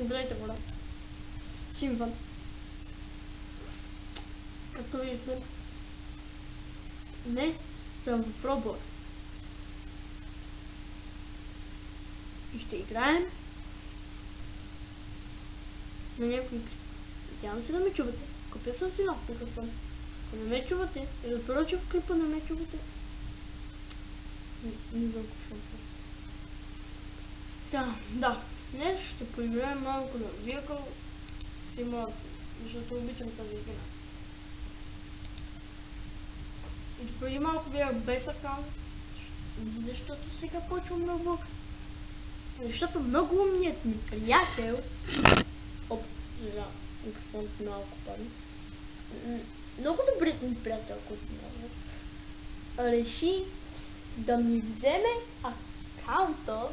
Здравейте, хора. Симван. Както виждате, днес съм в Roblox. И ще играем на някой клип. Надявам се да ме чувате. Купил съм си нов микрофон. Ако не ме чувате, и разбира, че в клипа не ме чувате. Не знам какво ще направя. Да. Днес ще поиграем малко на Vehicle Simulator, защото обичам тази игра. И преди малко бях без акаунт, защото сега почвам Roblox. Защото много умният ми приятел... Съжалявам, микрофонът малко падна. Много добрият ми приятел, който няма, реши да ми вземе акаунта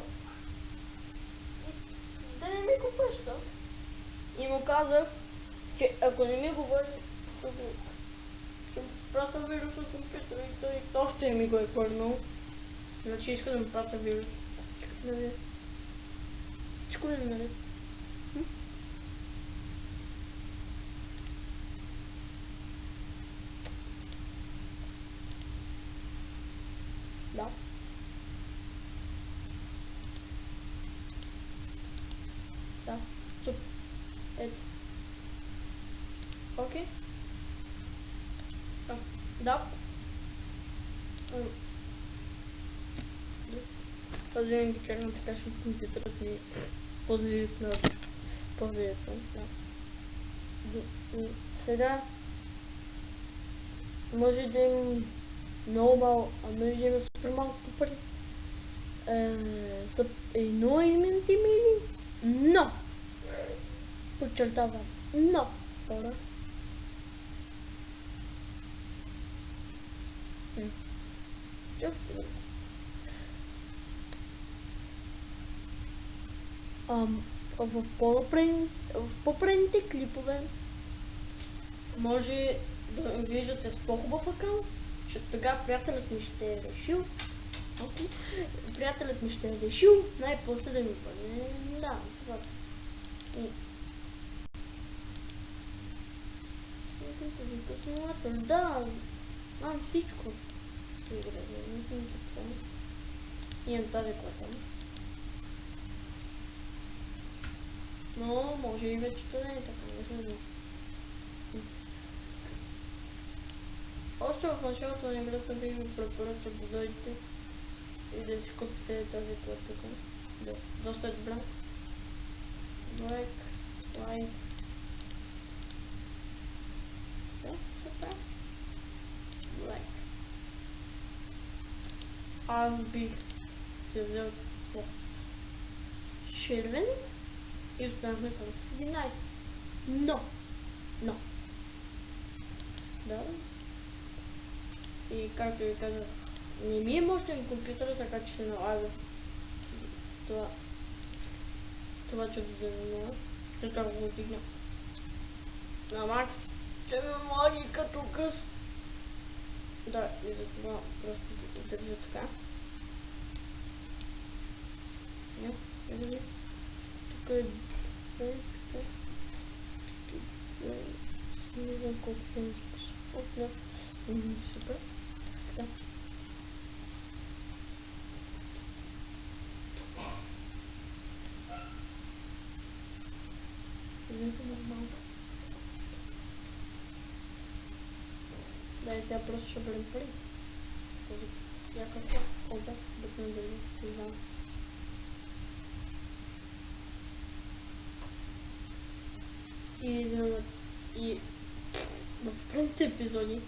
и да не ми го връща. И му казах, че ако не ми го върне, то ще му пратя вирус на компютъра и той още ми го е върнал. Значи иска да ми пратя вирус. Нали? Всичко ли нали? Да. Да. Супер. Ето. Окей. Да. Този ден ги чакам така, защото компютърът ми по-завият на по-завият. Да. Сега може да имам много малко, а може да имам супер малко пари. Но имате мили, но подчертавам, но хора. В по-предните клипове може да виждате с по-хубав акаунт, защото тогава приятелят ми ще е решил. Приятелят ми ще е решил най-после да ми върне. Да, това. Да, знам всичко. Имам тази класа. Но може и вече да не е така, не знам. Още в началото на играта бих ви препоръчал да дойдете и да си купите тази класа. Да, доста е добра. Black, white. Да, супер. Black. Аз бих се взел червен и останахме с 11. Но. Да. И както ви казах, не ми е мощен компютър, така че ще налага това че да занимава. Ще трябва да го дигна на макс. Ще ме млади като къс. Да, и за това просто държа така. Тук е така. Не знам колко съм способна. Супер. Така. Видите нормално. Да, и сега просто ще бъдем пари. Този някакъв обед да не дадем. Не знам. И в предните епизоди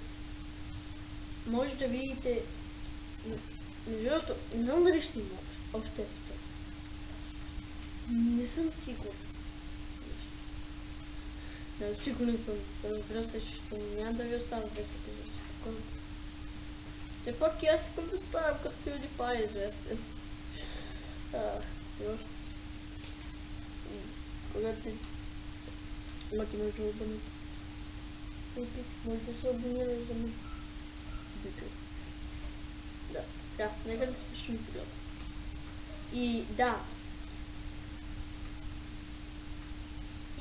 може да видите, между другото, не знам дали ще има още епизод. Не съм сигурен. Да, сигурен съм. Разбира се, че няма да ви оставя без епизод. Все пак и аз искам да ставам като PewDiePie известен. Когато имате нужда да бъдете. Може да се абонира за мен. Да, сега, нека да свършим епизода. И да.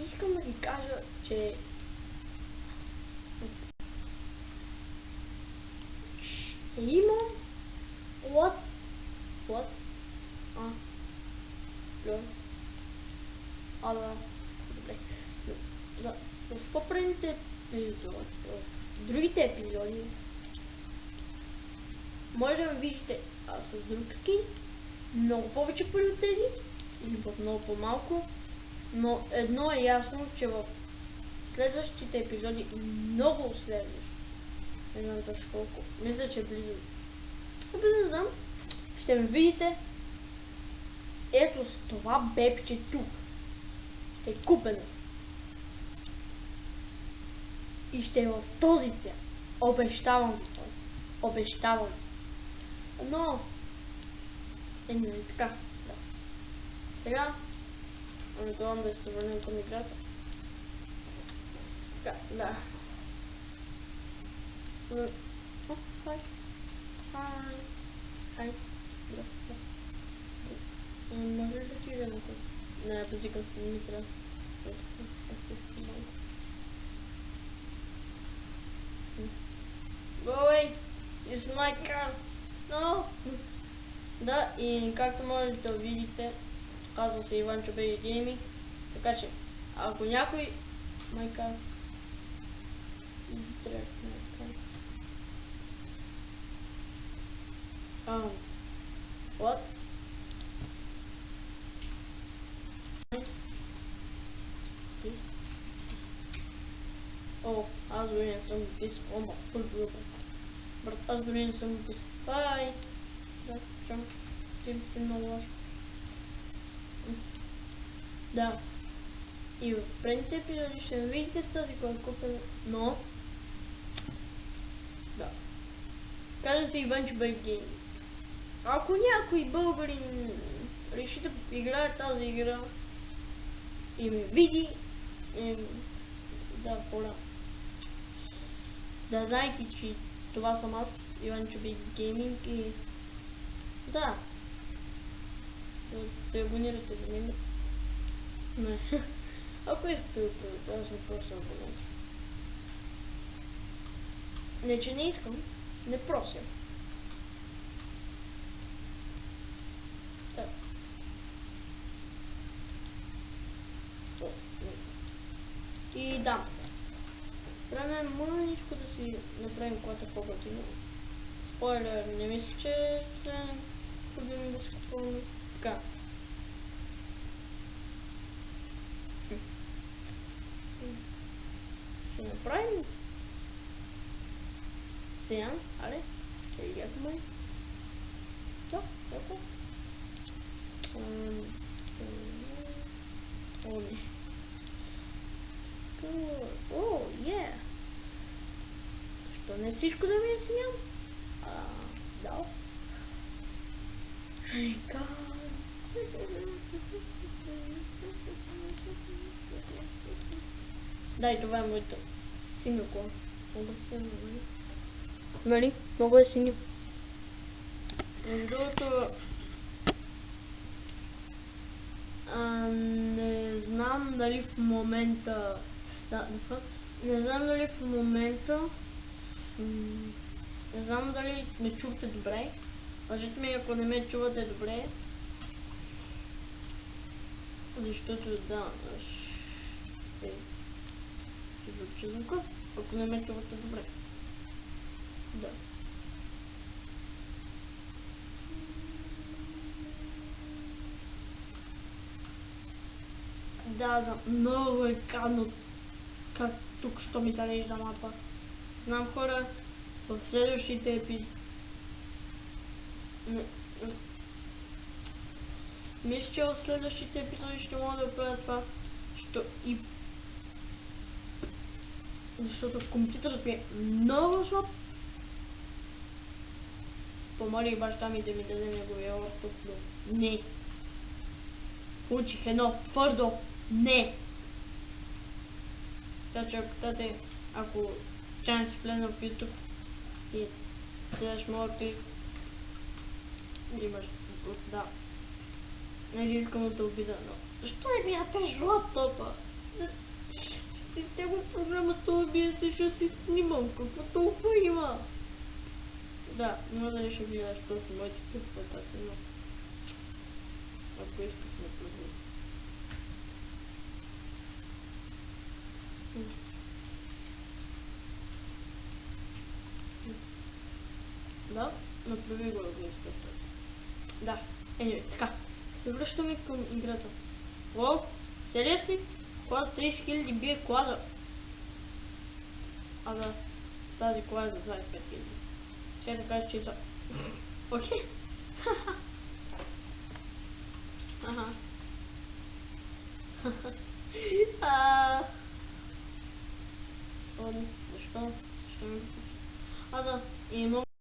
искам да ви кажа, че ще имам What? Лъ. Да. Добре. В по-предните епизоди, в другите епизоди, може да ме видите с друг скин, много повече пари от тези, или в много по-малко, но едно е ясно, че в следващите епизоди, много следващи, не знам точно колко, мисля, че близо, не знам, ще ме видите ето с това бебче тук. Ще е купено. И ще е в този цвят. Обещавам ви това. Обещавам. Но... не така. Да. Сега... Надявам да се върнем към играта. Така, да. Хай. Хай. Здравствуйте. Може ли да ти видя на базикам си ми трябва? Аз се искам малко. Go away! It's my car! No! Да, и както можете да видите, казва се Иванчо BG Gaming, така че, ако някой... My car... What? О, аз дори не съм писал. Ома, първо. Брат, аз дори не съм писал. Бай! Да, чам. Ти си много лошо. Да. И в предните епизоди ще ме видите с тази, която е купена, но... Да. Казвам се Иванчо BG Gaming. Ако някой българин реши да играе тази игра и ме види, да, хора. Да знаете, че това съм аз, Иванчо BG Gaming и... Да. Да се абонирате за него. Не. Ако искате да аз не просто абонирам. Не, че не искам, не прося. Да. И да. Време е мъничко да си направим колата по-готино. Спойлер, не мисля, че ще е необходимо да си купуваме. Така. Ще направим. Сега, аре, ще видяхме. Да, така. О, не. О, е! Що не всичко да ми е снял? Да. Да, и това е моето синьо кола. Много е синьо, нали? Много е синьо. Между другото... не знам дали в момента... Не знам дали в момента... Не знам дали ме чувате добре. Кажете ми, ако не ме чувате добре. Защото да, ще звучи звука, ако не ме чувате добре. Да. Да, за много е гадно, как тук що ми зарежда мапа. Знам хора, в следващите епизоди. Мисля, че в следващите епизоди ще мога да правя това, защото компютърът ми е много слаб. Помолих баща ми да ми даде неговия лаптоп, но не. Получих едно твърдо не. Така че ако чайно си влезна в YouTube и гледаш моят клип, имаш не си искам да те обида, но защо не ми ятеш лаптопа? Програмата убиеца ще си снимам. Какво толкова има? Да, не може да ще гледаш просто моите клипове, но ако искаш ме позволи. Да, направи го днес. Да, така. Се връщаме към играта. О, сериозни? Кола за 30 000 бие кола за... да, тази кола е за 25 000. Ще да кажа, че за... Окей. Ага. Защо? Защо ми го пуска? Да, и много